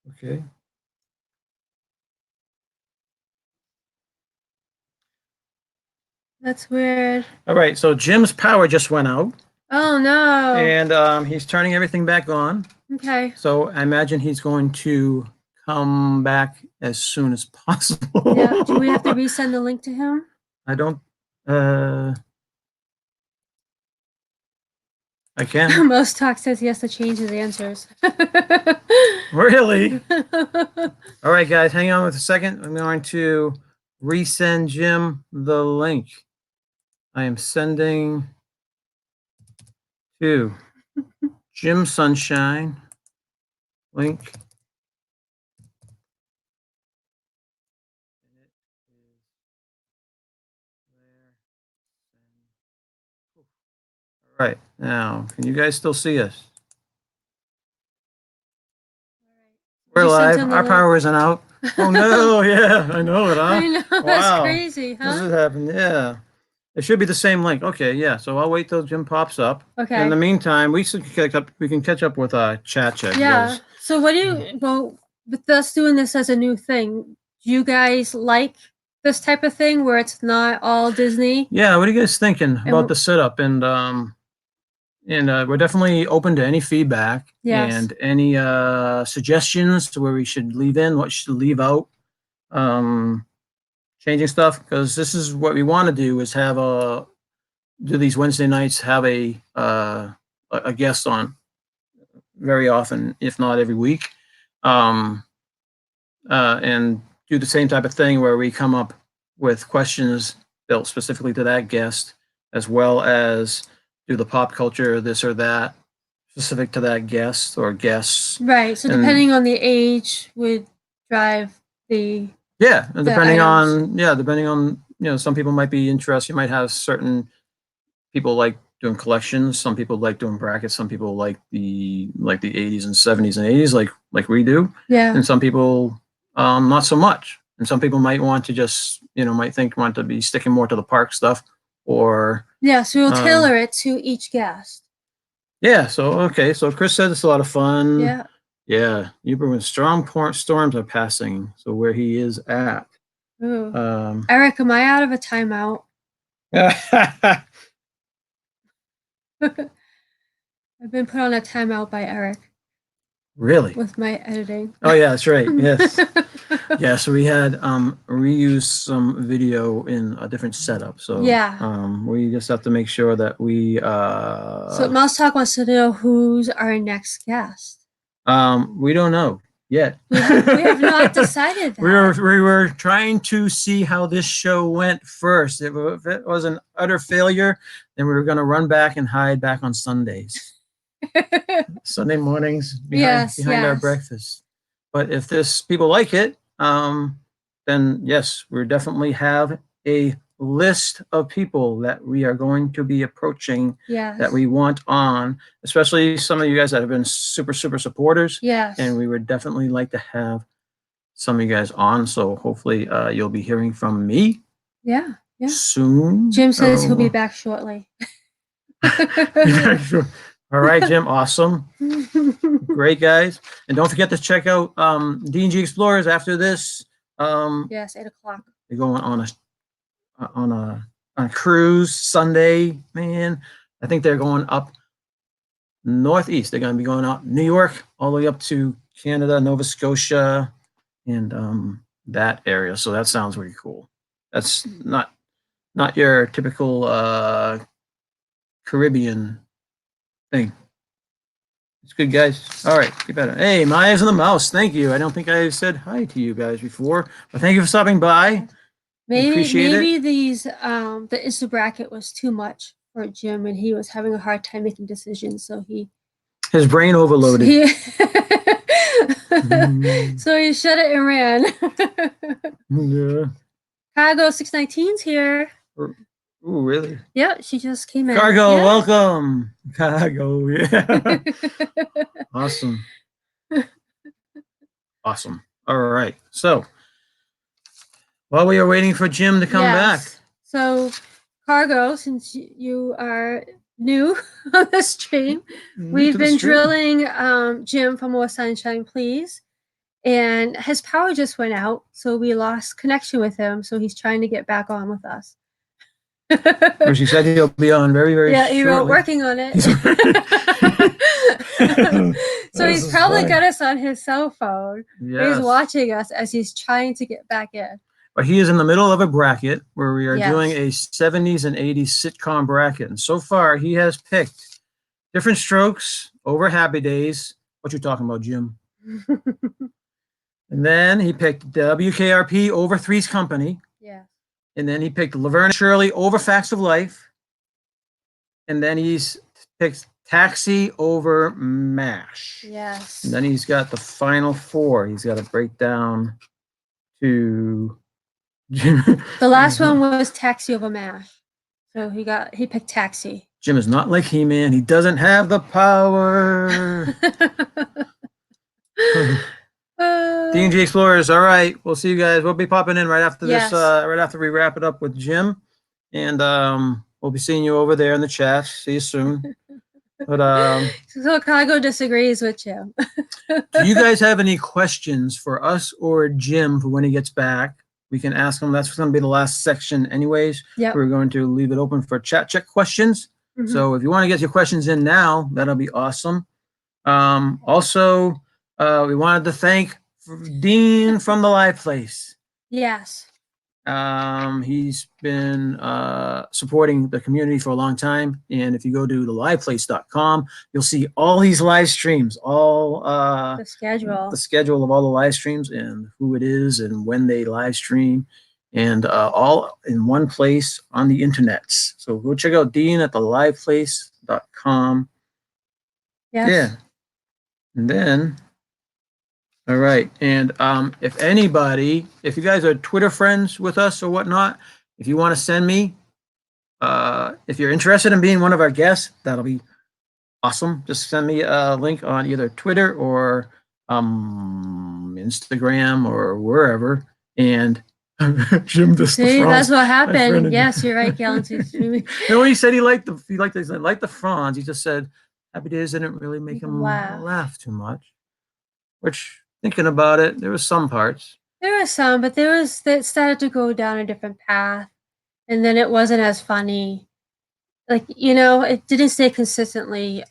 Okay. That's weird. All right, so Jim's power just went out. Oh no. And he's turning everything back on. Okay. So I imagine he's going to come back as soon as possible. Yeah. Do we have to resend the link to him? I don't. I can. Most Talk says he has to change his answers. Really? All right, guys, hang on with a second. I'm going to resend Jim the link. I am sending to Jim Sunshine link. All right, now, can you guys still see us? We're live. Our power isn't out. Oh no! Yeah, I know it. Huh? I know. Wow. That's crazy, huh? This has happened. Yeah, it should be the same link. Okay, yeah. So I'll wait till Jim pops up. Okay. In the meantime, we can catch up with chat check. Yeah. So what do you? Well, with us doing this as a new thing, do you guys like this type of thing where it's not all Disney? Yeah. What are you guys thinking about the setup? And we're definitely open to any feedback and any suggestions to where we should leave in, what should leave out, changing stuff, because this is what we want to do is have do these Wednesday nights, have a guest on very often, if not every week, and do the same type of thing where we come up with questions built specifically to that guest, as well as do the pop culture, this or that, specific to that guest or guests. Right. So depending on the age would drive the Yeah, and depending items. on some people might be interested. You might have certain people like doing collections. Some people like doing brackets. Some people like the 80s and 70s and 80s, like we do. Yeah. And some people not so much. And some people might want to just want to be sticking more to the park stuff, or yeah. So we'll tailor it to each guest. yeah. So okay. So Chris said it's a lot of fun. Yeah. Yeah. When strong storms are passing. So where he is at. Ooh. Eric, am I out of a timeout? I've been put on a timeout by Eric. Really? With my editing. Oh yeah, that's right. Yes. Yeah, so we had reused some video in a different setup. So yeah. We just have to make sure that we So Mouse Talk wants to know who's our next guest. We don't know yet. We have not decided that. We were trying to see how this show went first. If it was an utter failure, then we were going to run back and hide back on Sundays. Sunday mornings behind our breakfast. But if people like it, then yes, we definitely have a list of people that we are going to be approaching that we want on, especially some of you guys that have been super supporters. Yes. And we would definitely like to have some of you guys on. So hopefully you'll be hearing from me. Yeah. Soon. Jim says he'll be back shortly. All right, Jim. Awesome. Great, guys. And don't forget to check out D&G Explorers after this. Yes, 8 o'clock. They're going on a cruise Sunday, man. I think they're going up northeast. They're going to be going out New York all the way up to Canada, Nova Scotia, and that area. So that sounds really cool. That's not your typical Caribbean thing. It's good, guys. All right, keep at it. Hey, my eyes on the mouse. Thank you. I don't think I said hi to you guys before, but thank you for stopping by. Maybe these the Insta bracket was too much for Jim, and he was having a hard time making decisions. So his brain overloaded. So he shut it and ran. Yeah. Cargo 619's here. Oh, really? Yeah, she just came in. Cargo, welcome. Cargo, yeah. Awesome. Awesome. All right. So, while we are waiting for Jim to come back. So, Cargo, since you are new on the stream, we've been drilling Jim for more sunshine, please. And his power just went out, so we lost connection with him. So he's trying to get back on with us. Which he said he'll be on very shortly. Yeah, he wrote working on it. So he's probably got us on his cell phone. Yes. He's watching us as he's trying to get back in. But he is in the middle of a bracket where we are doing a 70s and 80s sitcom bracket. And so far, he has picked Different Strokes over Happy Days. What you talking about, Jim? And then he picked WKRP over Three's Company. Yeah. And then he picked Laverne and Shirley over Facts of Life. And then he's picked Taxi over MASH. Yes. And then he's got the final four. He's got to break down to... The last one was Taxi over MASH. So he picked Taxi. Jim is not like He-Man. He doesn't have the power. D&G Explorers, all right. We'll see you guys. We'll be popping in right after this, right after we wrap it up with Jim. And we'll be seeing you over there in the chat. See you soon. But so Cargo disagrees with you. Do you guys have any questions for us or Jim for when he gets back? We can ask him. That's going to be the last section anyways. Yep. We're going to leave it open for chat check questions. Mm-hmm. So if you want to get your questions in now, that'll be awesome. Also, we wanted to thank Dean from the Live Place. Yes. He's been supporting the community for a long time. And if you go to theliveplace.com, you'll see all these live streams, all the schedule of all the live streams and who it is and when they live stream, and all in one place on the internets. So go check out Dean at theliveplace.com. Yes. Yeah. And then All right. And if you guys are Twitter friends with us or whatnot, if you want to send me, if you're interested in being one of our guests, that'll be awesome. Just send me a link on either Twitter or Instagram or wherever. And Jim just See, that's what happened. Yes, you're right, Galaxy. No, he said he liked the Franz. He just said Happy Days didn't really make him laugh too much. Which, thinking about it, there was some parts. There were some, but that started to go down a different path, and then it wasn't as funny. Like, it didn't stay consistently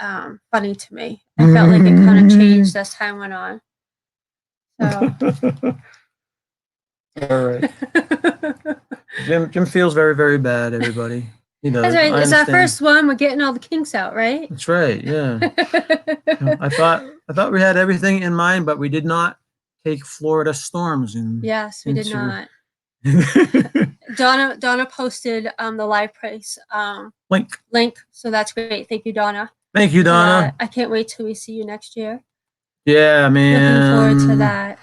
funny to me. I felt like it kind of changed as time went on. So. All right. Jim feels very, very bad, everybody. He does. That's right. It's our first one. We're getting all the kinks out, right? That's right. Yeah. I thought we had everything in mind, but we did not take Florida storms in. Yes, we did not. Donna posted the live price link. So that's great. Thank you, Donna. Thank you, Donna. I can't wait till we see you next year. Yeah, man. Looking forward to that.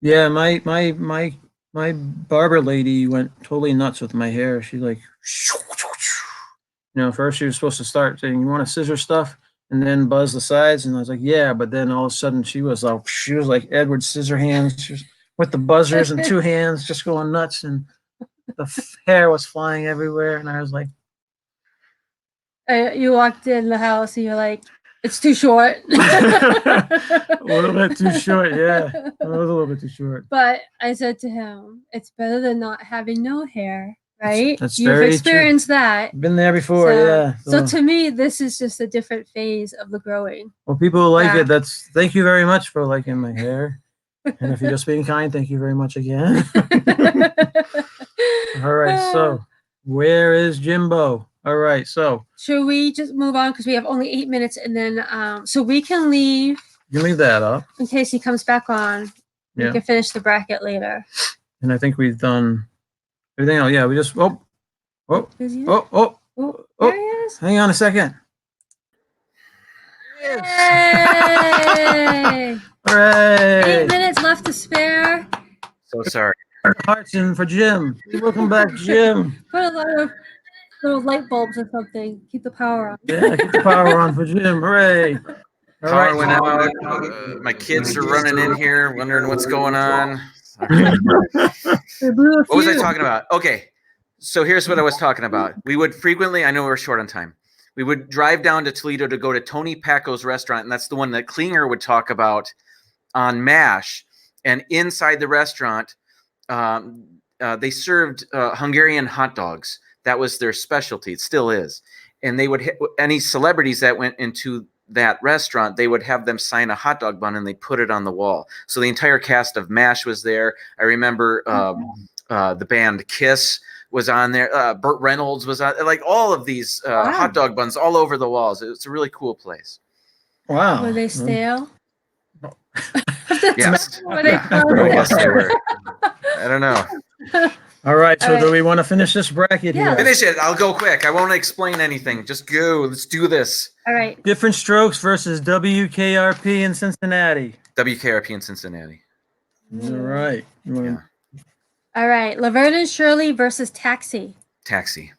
Yeah, my barber lady went totally nuts with my hair. She first she was supposed to start saying, "You want to scissor stuff?" and then buzz the sides, and I was like, "Yeah," but then all of a sudden she was like Edward Scissorhands, she was with the buzzers and two hands, just going nuts, and the hair was flying everywhere, and I was like, you walked in the house, and you're like, "It's too short." A little bit too short, yeah. It was a little bit too short. But I said to him, "It's better than not having no hair." Right? That's You've experienced true. that. Been there before, yeah. So to me, this is just a different phase of the growing. Well, people like it. Thank you very much for liking my hair. And if you're just being kind, thank you very much again. All right, so where is Jimbo? All right, so should we just move on because we have only 8 minutes, and then so we can leave. You leave that up in case he comes back on. We can finish the bracket later. And I think we've done everything else. Yeah, we just there he is. Hang on a second. Yay! Hooray! 8 minutes left to spare. So sorry. Hearts in for Jim. Welcome back, Jim. Put a lot of little light bulbs or something. Keep the power on. Yeah, keep the power on for Jim. Hooray! Power went out. My kids are running in here, wondering what's going on. What was I talking about? Okay, so here's what I was talking about. We would frequently, I know we're short on time, we would drive down to Toledo to go to Tony Paco's restaurant, and that's the one that Klinger would talk about on MASH. And inside the restaurant, they served Hungarian hot dogs. That was their specialty. It still is. And they would any celebrities that went into that restaurant, they would have them sign a hot dog bun and they put it on the wall. So the entire cast of MASH was there. I remember the band Kiss was on there. Burt Reynolds was on, like all of these hot dog buns all over the walls. It's a really cool place. Wow. Were they stale? Yes. Yes, they were. I don't know. All right, so do we want to finish this bracket here? Finish it. I'll go quick. I won't explain anything. Just go. Let's do this. All right. Different Strokes versus WKRP in Cincinnati. WKRP in Cincinnati. All right. All right. Laverne and Shirley versus Taxi. Taxi.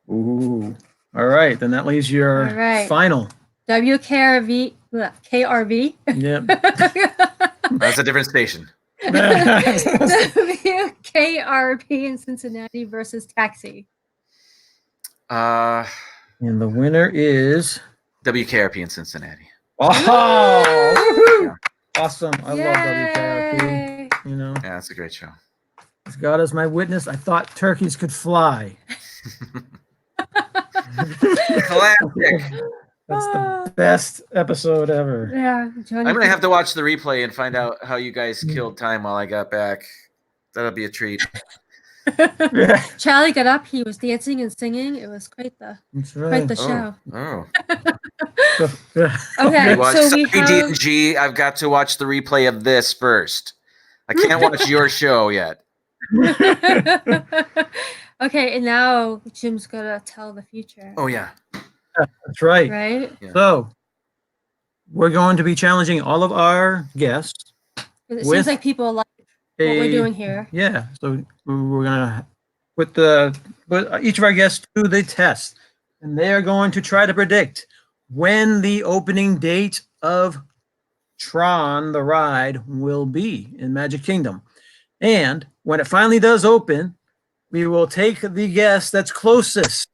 Ooh. All right. Then that leaves your final. WKRV. KRV. Yep. That's a different station. WKRP in Cincinnati versus Taxi. And the winner is WKRP in Cincinnati. Oh, yeah. Awesome! I love WKRP. Yeah, that's a great show. As God is my witness, I thought turkeys could fly. Classic. That's the best episode ever. Yeah, I'm gonna have to watch the replay and find out how you guys killed time while I got back. That'll be a treat. Charlie got up. He was dancing and singing. It was quite the show. Oh. Okay, so we have D&G. I've got to watch the replay of this first. I can't watch your show yet. Okay, and now Jim's gonna tell the future. Oh yeah. That's right. Right? Yeah. So we're going to be challenging all of our guests. It seems like people like what we're doing here. Yeah, so we're gonna put each of our guests to the test, and they are going to try to predict when the opening date of Tron the ride will be in Magic Kingdom. And when it finally does open, we will take the guest that's closest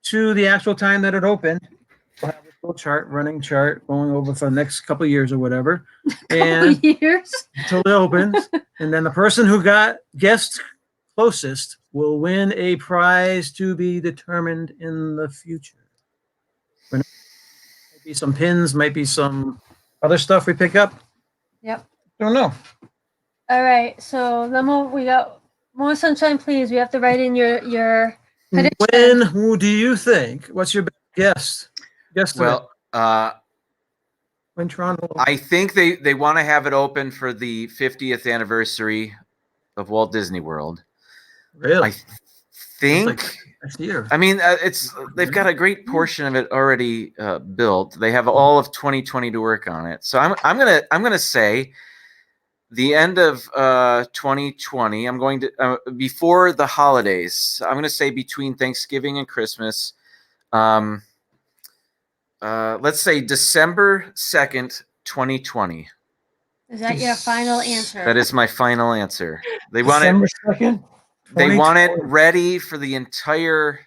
to the actual time that it opened. We'll have a little running chart going over for the next couple of years or whatever. And years until it opens. And then the person who got guest closest will win a prize to be determined in the future. Might be some pins, might be some other stuff we pick up. Yep. Don't know. All right. So then we got more sunshine, please. We have to write in your prediction. Who do you think? What's your guess? Well, when Toronto. I think they want to have it open for the 50th anniversary of Walt Disney World. Really? I think. Next year. I mean, they've got a great portion of it already built. They have all of 2020 to work on it. So I'm gonna say the end of 2020. I'm going to before the holidays. I'm gonna say between Thanksgiving and Christmas. Let's say December 2nd, 2020. Is that your final answer? That is my final answer. They want December 2nd. They want it ready for the entire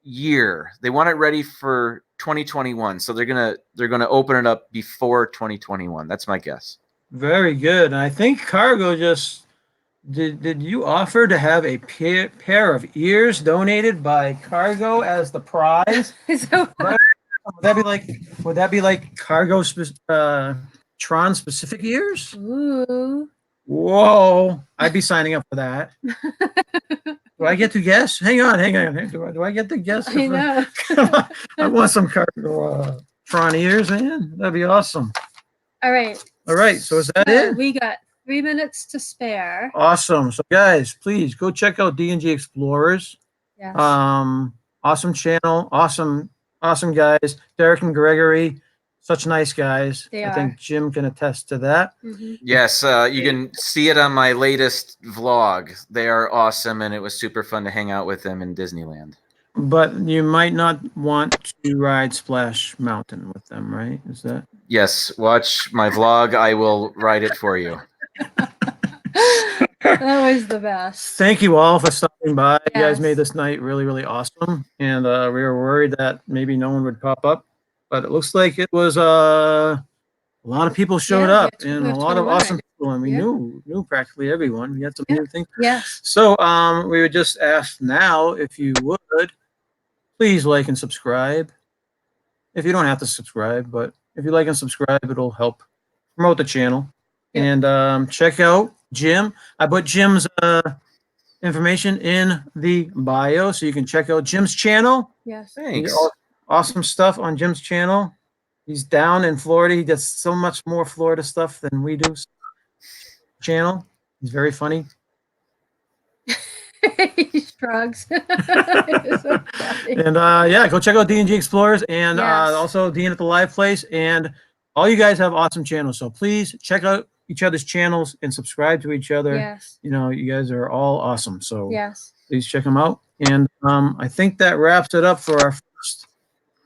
year. They want it ready for 2021. So they're gonna open it up before 2021. That's my guess. Very good. And I think Cargo just did you offer to have a pair of ears donated by Cargo as the prize? Would that be like Cargo Tron specific ears? Ooh. Whoa, I'd be signing up for that. Do I get to guess? Hang on. Do I get to guess? I know. I want some Cargo Tron ears, man. That'd be awesome. All right. So is that it? We got 3 minutes to spare. Awesome. So guys, please go check out D&G Explorers. Yes. Awesome channel. Awesome guys. Derek and Gregory. Such nice guys. I think Jim can attest to that. Mm-hmm. Yes, you can see it on my latest vlog. They are awesome, and it was super fun to hang out with them in Disneyland. But you might not want to ride Splash Mountain with them, right? Is that? Yes, watch my vlog. I will ride it for you. That was the best. Thank you all for stopping by. Yes. You guys made this night really, really awesome. And we were worried that maybe no one would pop up. But it looks like it was a lot of people showed up and a lot of awesome people, and we knew practically everyone. We had some new things. Yes. So we would just ask now if you would please like and subscribe. If you don't have to subscribe, but if you like and subscribe, it'll help promote the channel. Yep. And check out Jim. I put Jim's information in the bio, so you can check out Jim's channel. Yes. Thanks. Awesome stuff on Jim's channel. He's down in Florida. He does so much more Florida stuff than we do. Channel. He's very funny. He shrugs. So and go check out D&G Explorers and also Dean at the Live Place. And all you guys have awesome channels. So please check out each other's channels and subscribe to each other. Yes. You know, you guys are all awesome. So please check them out. And I think that wraps it up for our first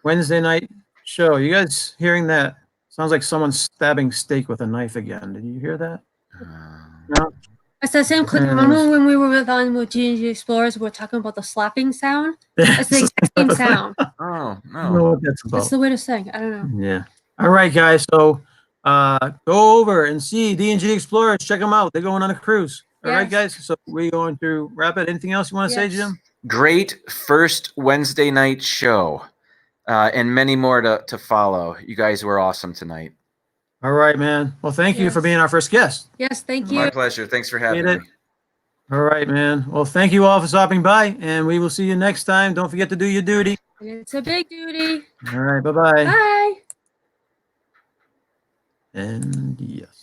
Wednesday night show. You guys hearing that? Sounds like someone's stabbing steak with a knife again. Did you hear that? No? It's the same clip. Remember when we were with D&G Explorers, we were talking about the slapping sound? It's the exact same sound. Oh, no. I don't know what that's about. That's the weirdest thing. I don't know. Yeah. All right, guys. So go over and see D&G Explorers. Check them out. They're going on a cruise. All right, guys. So we're going to wrap it. Anything else you want to say, Jim? Great first Wednesday night show. And many more to follow. You guys were awesome tonight. All right, man. Well, thank you for being our first guest. Yes, thank you. My pleasure. Thanks for having me. All right, man. Well, thank you all for stopping by, and we will see you next time. Don't forget to do your duty. It's a big duty. All right, bye-bye. Bye. And yes.